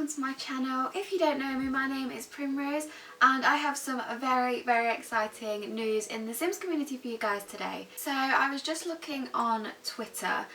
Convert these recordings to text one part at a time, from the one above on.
welcome to my channel. If you don't know me, my name is Primrose and I have some very exciting news in the Sims community for you guys today. So I was just looking on Twitter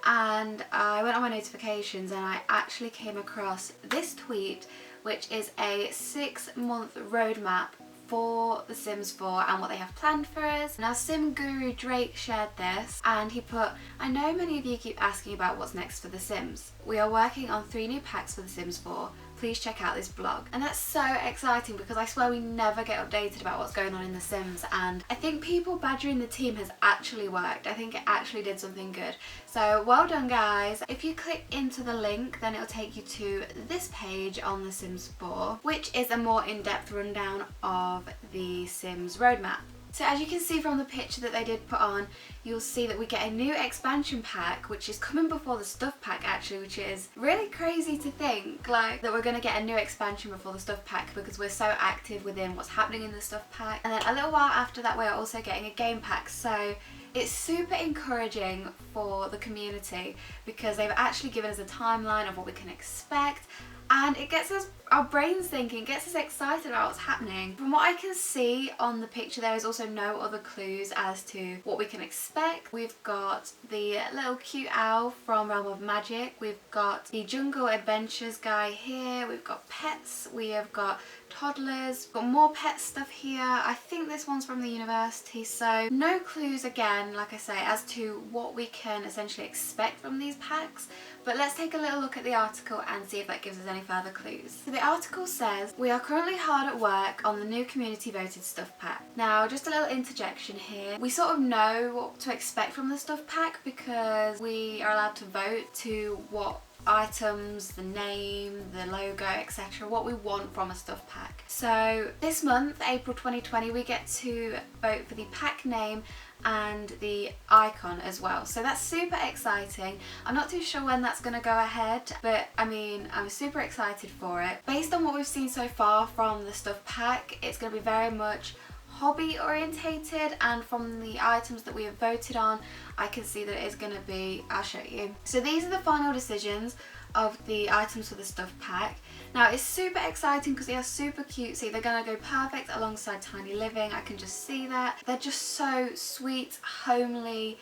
and I went on my notifications and I actually came across this tweet, which is a 6-month roadmap for The Sims 4 and what they have planned for us. Now, Sim Guru Drake shared this and he put, "I know many of you keep asking about what's next for The Sims. We are working on 3 new packs for The Sims 4. Please check out this blog." And that's so exciting because I swear we never get updated about what's going on in The Sims, and I think people badgering the team has actually worked. I think it actually did something good. So well done, guys. If you click into the link, then it'll take you to this page on The Sims 4, which is a more in-depth rundown of the Sims roadmap. So as you can see from the picture that they did put on, you'll see that we get a new expansion pack, which is coming before the stuff pack actually, which is really crazy to think, like, that we're going to get a new expansion before the stuff pack because we're so active within what's happening in the stuff pack. And then a little while after that, we're also getting a game pack. So it's super encouraging for the community because they've actually given us a timeline of what we can expect. And it gets us, our brains thinking, gets us excited about what's happening. From what I can see on the picture, there is also no other clues as to what we can expect. We've got the little cute owl from Realm of Magic. We've got the Jungle Adventures guy here. We've got pets. We have got toddlers. We've got more pet stuff here. I think this one's from the university. So no clues again, like I say, as to what we can essentially expect from these packs. But let's take a little look at the article and see if that gives us any further clues. So the article says, "We are currently hard at work on the new community voted stuff pack." Now, just a little interjection here. We sort of know what to expect from the stuff pack because we are allowed to vote to what items, the name, the logo, etc., what we want from a stuff pack. So this month, April 2020, we get to vote for the pack name and the icon as well. So that's super exciting. I'm not too sure when that's going to go ahead, but I mean, I'm super excited for it. Based on what we've seen so far from the stuff pack, it's going to be very much hobby orientated, and from the items that we have voted on, I can see that it is going to be, I'll show you. So these are the final decisions of the items for the stuff pack. Now it's super exciting because they are super cutesy. They're going to go perfect alongside Tiny Living. I can just see that. They're just so sweet, homely,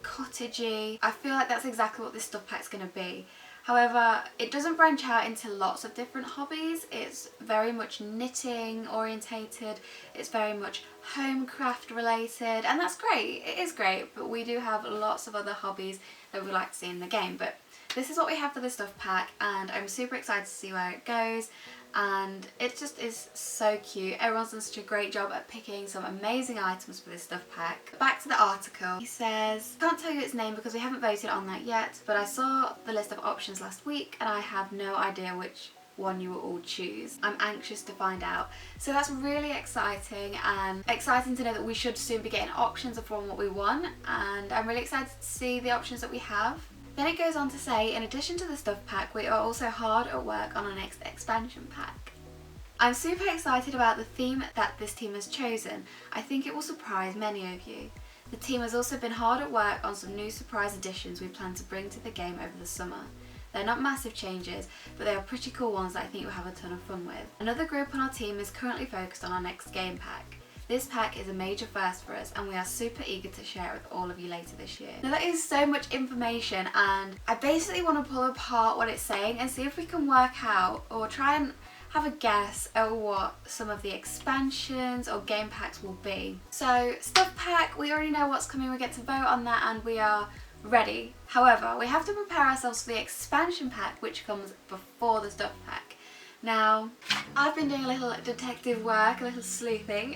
cottagey. I feel like that's exactly what this stuff pack's going to be. However, it doesn't branch out into lots of different hobbies. It's very much knitting orientated. It's very much homecraft related, and that's great. It is great, but we do have lots of other hobbies that we like to see in the game. But this is what we have for the stuff pack, and I'm super excited to see where it goes. And it just is so cute. Everyone's done such a great job at picking some amazing items for this stuff pack. Back to the article. He says, "Can't tell you its name because we haven't voted on that yet, but I saw the list of options last week and I have no idea which one you will all choose. I'm anxious to find out." So that's really exciting, and exciting to know that we should soon be getting options from what we want, and I'm really excited to see the options that we have. Then it goes on to say, in addition to the stuff pack, we are also hard at work on our next expansion pack. I'm super excited about the theme that this team has chosen. I think it will surprise many of you. The team has also been hard at work on some new surprise additions we plan to bring to the game over the summer. They're not massive changes, but they are pretty cool ones that I think you'll have a ton of fun with. Another group on our team is currently focused on our next game pack. This pack is a major first for us and we are super eager to share it with all of you later this year. Now that is so much information, and I basically want to pull apart what it's saying and see if we can work out or try and have a guess at what some of the expansions or game packs will be. So stuff pack, we already know what's coming, we get to vote on that and we are ready. However, we have to prepare ourselves for the expansion pack, which comes before the stuff pack. Now, I've been doing a little detective work, a little sleuthing,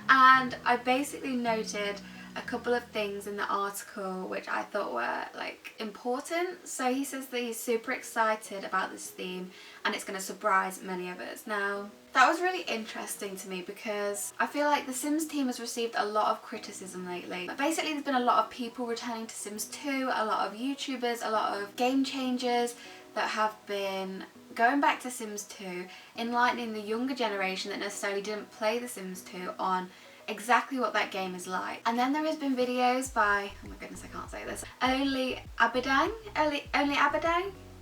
and I basically noted a couple of things in the article which I thought were like important. So he says that he's super excited about this theme and it's going to surprise many of us. Now, that was really interesting to me because I feel like the Sims team has received a lot of criticism lately. Basically, there's been a lot of people returning to Sims 2, a lot of YouTubers, a lot of game changers that have been going back to Sims 2, enlightening the younger generation that necessarily didn't play The Sims 2 on exactly what that game is like. And then there has been videos by, oh my goodness, I can't say this, Only Abadang,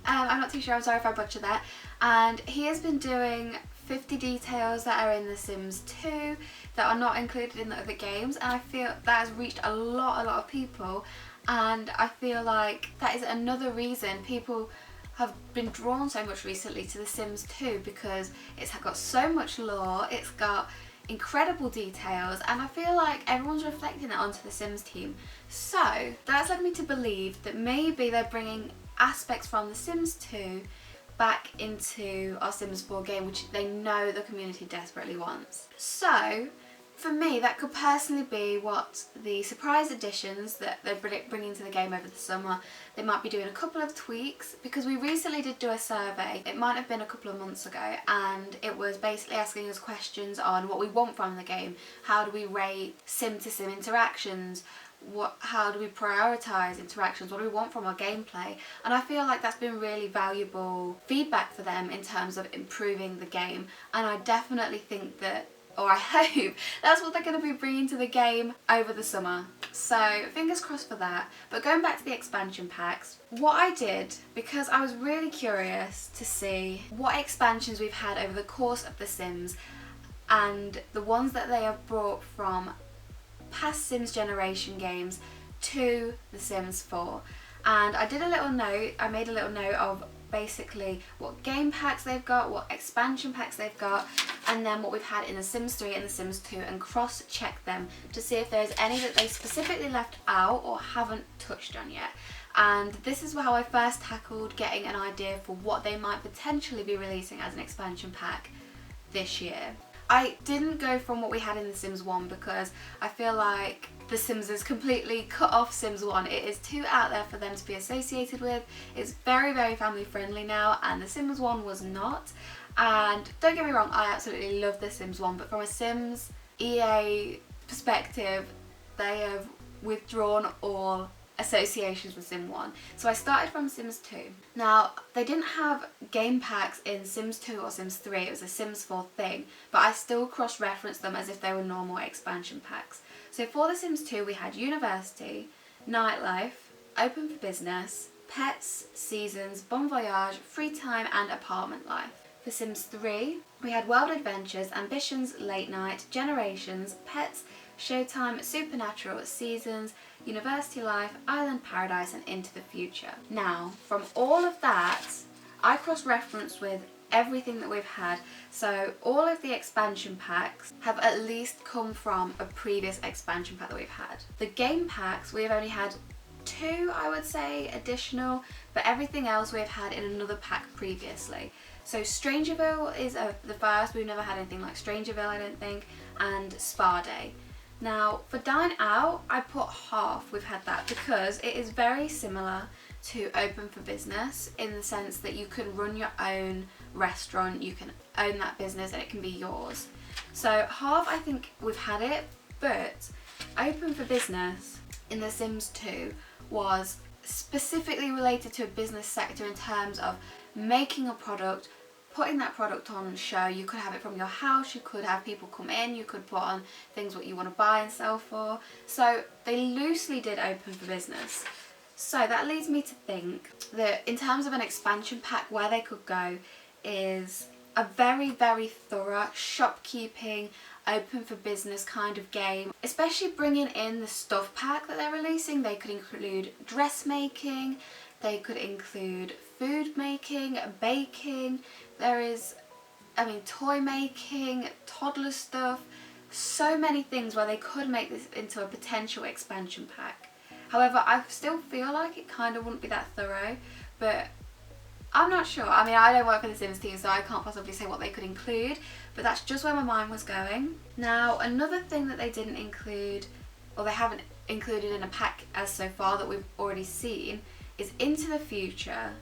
I'm not too sure, I'm sorry if I butchered that. And he has been doing 50 details that are in The Sims 2 that are not included in the other games, and I feel that has reached a lot of people, and I feel like that is another reason people have been drawn so much recently to The Sims 2, because it's got so much lore, it's got incredible details, and I feel like everyone's reflecting that onto the Sims team. So that's led me to believe that maybe they're bringing aspects from The Sims 2 back into our Sims 4 game, which they know the community desperately wants. So for me, that could personally be what the surprise additions that they're bringing to the game over the summer. They might be doing a couple of tweaks, because we recently did do a survey, it might have been a couple of months ago, and it was basically asking us questions on what we want from the game. How do we rate sim to sim interactions? How do we prioritise interactions? What do we want from our gameplay? And I feel like that's been really valuable feedback for them in terms of improving the game, and I definitely think that, or I hope, that's what they're going to be bringing to the game over the summer. So fingers crossed for that. But going back to the expansion packs, what I did, because I was really curious to see what expansions we've had over the course of The Sims, and the ones that they have brought from past Sims generation games to The Sims 4. And I did a little note, I made a little note of basically what game packs they've got, what expansion packs they've got, and then what we've had in The Sims 3 and The Sims 2, and cross-check them to see if there's any that they specifically left out or haven't touched on yet. And this is how I first tackled getting an idea for what they might potentially be releasing as an expansion pack this year. I didn't go from what we had in The Sims 1, because I feel like The Sims has completely cut off Sims 1. It is too out there for them to be associated with. It's very family friendly now, and The Sims 1 was not. And don't get me wrong, I absolutely love The Sims 1, but from a Sims EA perspective, they have withdrawn all associations with Sim 1. So I started from Sims 2. Now, they didn't have game packs in Sims 2 or Sims 3, it was a Sims 4 thing, but I still cross-referenced them as if they were normal expansion packs. So for The Sims 2 we had University, Nightlife, Open for Business, Pets, Seasons, Bon Voyage, Free Time and Apartment Life. For Sims 3 we had World Adventures, Ambitions, Late Night, Generations, Pets, Showtime, Supernatural, Seasons, University Life, Island Paradise and Into the Future. Now, from all of that, I cross-referenced with everything that we've had. So all of the expansion packs have at least come from a previous expansion pack that we've had. The game packs, we've only had 2, I would say, additional, but everything else we've had in another pack previously. So Strangerville is the first. We've never had anything like Strangerville, I don't think, and Spa Day. Now for Dine Out, I put half we've had that, because it is very similar to Open for Business in the sense that you can run your own restaurant, you can own that business and it can be yours. So half I think we've had it, but Open for Business in The Sims 2 was specifically related to a business sector in terms of making a product, putting that product on show. You could have it from your house, you could have people come in, you could put on things what you want to buy and sell for. So they loosely did Open for Business. So that leads me to think that in terms of an expansion pack, where they could go is a very thorough shopkeeping, Open for Business kind of game, especially bringing in the stuff pack that they're releasing. They could include dressmaking, they could include food making, baking, there is, toy making, toddler stuff, so many things where they could make this into a potential expansion pack. However, I still feel like it kind of wouldn't be that thorough, but I'm not sure. I don't work for the Sims team, so I can't possibly say what they could include, but that's just where my mind was going. Now, another thing that they didn't include, or they haven't included in a pack as so far that we've already seen, is Into the Future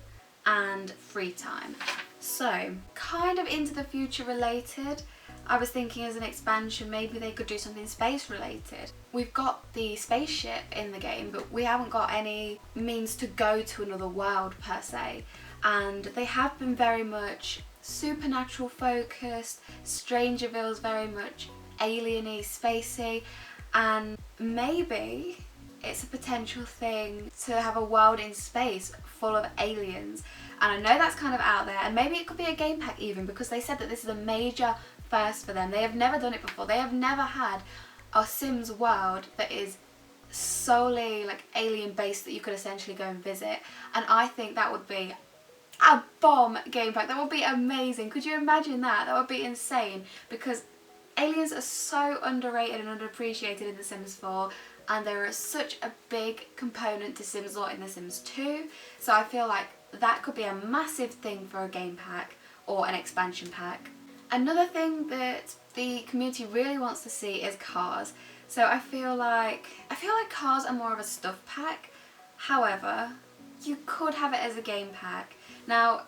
and Free Time. So, kind of Into the Future related. I was thinking as an expansion, maybe they could do something space related. We've got the spaceship in the game, but we haven't got any means to go to another world per se. And they have been very much supernatural focused, Strangerville's very much alien-y, spacey, and maybe it's a potential thing to have a world in space full of aliens. And I know that's kind of out there, and maybe it could be a game pack even, because they said that this is a major first for them. They have never done it before. They have never had a Sims world that is solely like alien based that you could essentially go and visit. And I think that would be a bomb game pack. That would be amazing. Could you imagine that? That would be insane, because aliens are so underrated and underappreciated in The Sims 4, and they're such a big component to Sims lore in The Sims 2. So I feel like that could be a massive thing for a game pack or an expansion pack. Another thing that the community really wants to see is cars. So I feel like cars are more of a stuff pack. However, you could have it as a game pack. Now,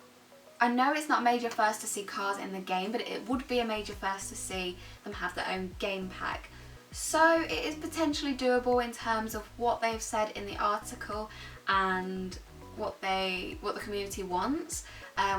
I know it's not major first to see cars in the game, but it would be a major first to see them have their own game pack. So it is potentially doable in terms of what they've said in the article and what the community wants.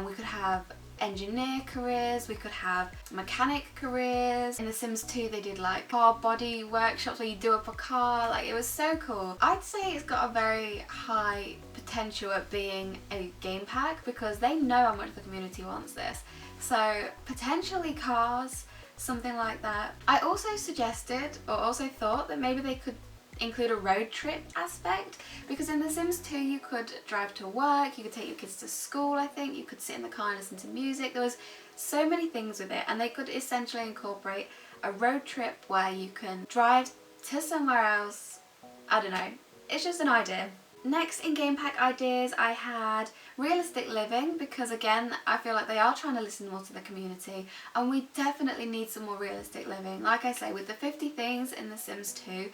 We could have engineer careers, we could have mechanic careers. In The Sims 2 they did like car body workshops where you do up a car. Like, it was so cool. I'd say it's got a very high potential at being a game pack, because they know how much the community wants this. So potentially cars, something like that. I also suggested, or also thought, that maybe they could include a road trip aspect, because in The Sims 2 you could drive to work, you could take your kids to school, I think, you could sit in the car and listen to music. There was so many things with it, and they could essentially incorporate a road trip where you can drive to somewhere else. I don't know, it's just an idea. Next in game pack ideas I had realistic living, because again I feel like they are trying to listen more to the community, and we definitely need some more realistic living. Like I say, with the 50 things in The Sims 2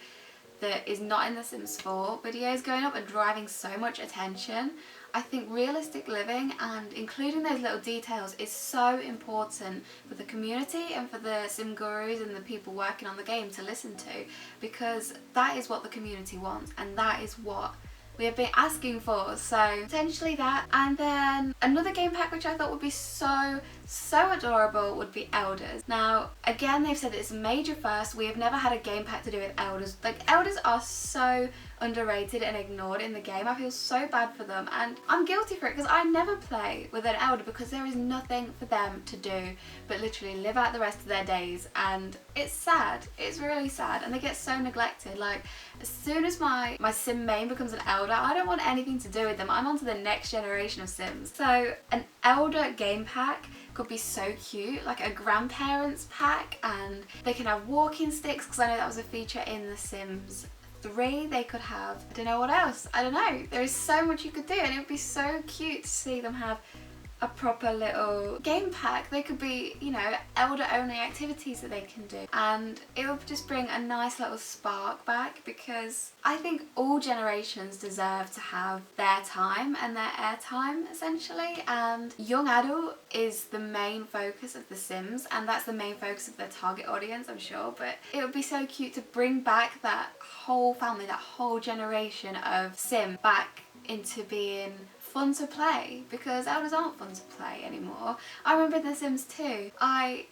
that is not in The Sims 4 videos going up and driving so much attention, I think realistic living and including those little details is so important for the community and for the sim gurus and the people working on the game to listen to, because that is what the community wants and that is what we have been asking for. So potentially that. And then another game pack which I thought would be so adorable would be elders. Now again, they've said it's a major first. We have never had a game pack to do with elders. Like, elders are so underrated and ignored in the game. I feel so bad for them, and I'm guilty for it, because I never play with an elder because there is nothing for them to do but literally live out the rest of their days, and it's sad. It's really sad, and they get so neglected. Like, as soon as my sim main becomes an elder, I don't want anything to do with them. I'm on to the next generation of sims. So an elder game pack could be so cute, like a grandparents pack, and they can have walking sticks, because I know that was a feature in The Sims 3. They could have, I don't know what else, I don't know. There is so much you could do, and it would be so cute to see them have a proper little game pack. They could be, you know, elder only activities that they can do, and it would just bring a nice little spark back, because I think all generations deserve to have their time and their airtime essentially, and young adult is the main focus of The Sims, and that's the main focus of their target audience, I'm sure. But it would be so cute to bring back that whole family, that whole generation of sim back into being fun to play, because elders aren't fun to play anymore. I remember in The Sims 2, my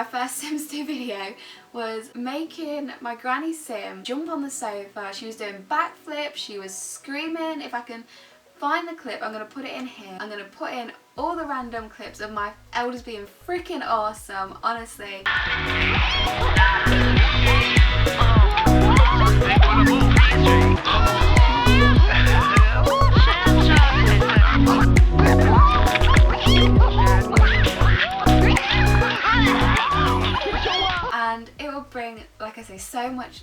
first Sims 2 video was making my granny sim jump on the sofa. She was doing backflips, she was screaming. If I can find the clip, I'm going to put it in here. I'm going to put in all the random clips of my elders being freaking awesome, honestly. And it will bring, like I say, so much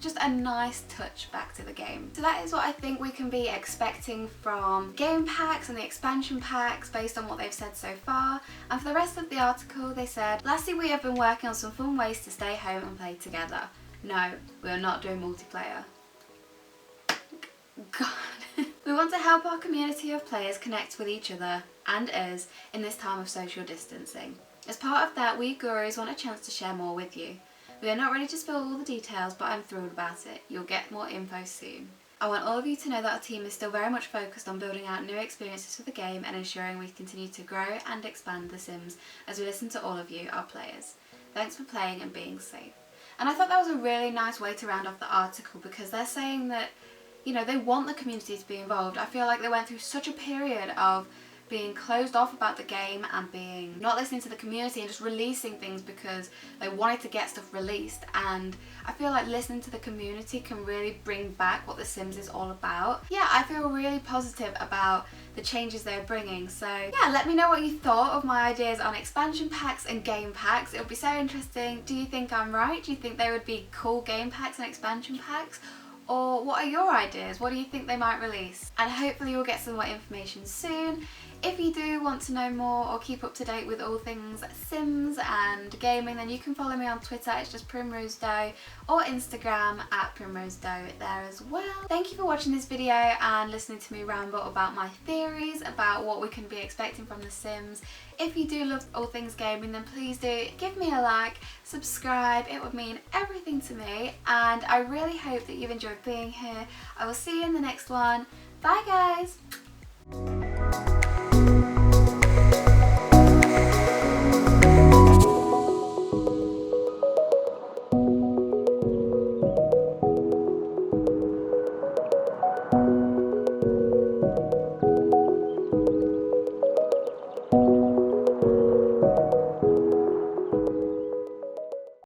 just a nice touch back to the game. So that is what I think we can be expecting from game packs and the expansion packs based on what they've said so far. And for the rest of the article, they said, lastly, we have been working on some fun ways to stay home and play together. No, we are not doing multiplayer. God. We want to help our community of players connect with each other and us in this time of social distancing. As part of that, we gurus want a chance to share more with you. We are not ready to spill all the details, but I'm thrilled about it. You'll get more info soon. I want all of you to know that our team is still very much focused on building out new experiences for the game and ensuring we continue to grow and expand The Sims as we listen to all of you, our players. Thanks for playing and being safe. And I thought that was a really nice way to round off the article, because they're saying that you know, they want the community to be involved. I feel like they went through such a period of being closed off about the game and being not listening to the community and just releasing things because they wanted to get stuff released, and I feel like listening to the community can really bring back what The Sims is all about. Yeah, I feel really positive about the changes they're bringing. So yeah, let me know what you thought of my ideas on expansion packs and game packs. It would be so interesting. Do you think I'm right? Do you think they would be cool game packs and expansion packs? Or what are your ideas? What do you think they might release? And hopefully you'll get some more information soon. If you do want to know more or keep up to date with all things Sims and gaming, then you can follow me on Twitter. It's just PrimroseDoe, or Instagram at PrimroseDoe there as well. Thank you for watching this video and listening to me ramble about my theories about what we can be expecting from The Sims. If you do love all things gaming, then please do give me a like, subscribe. It would mean everything to me, and I really hope that you've enjoyed being here. I will see you in the next one. Bye guys!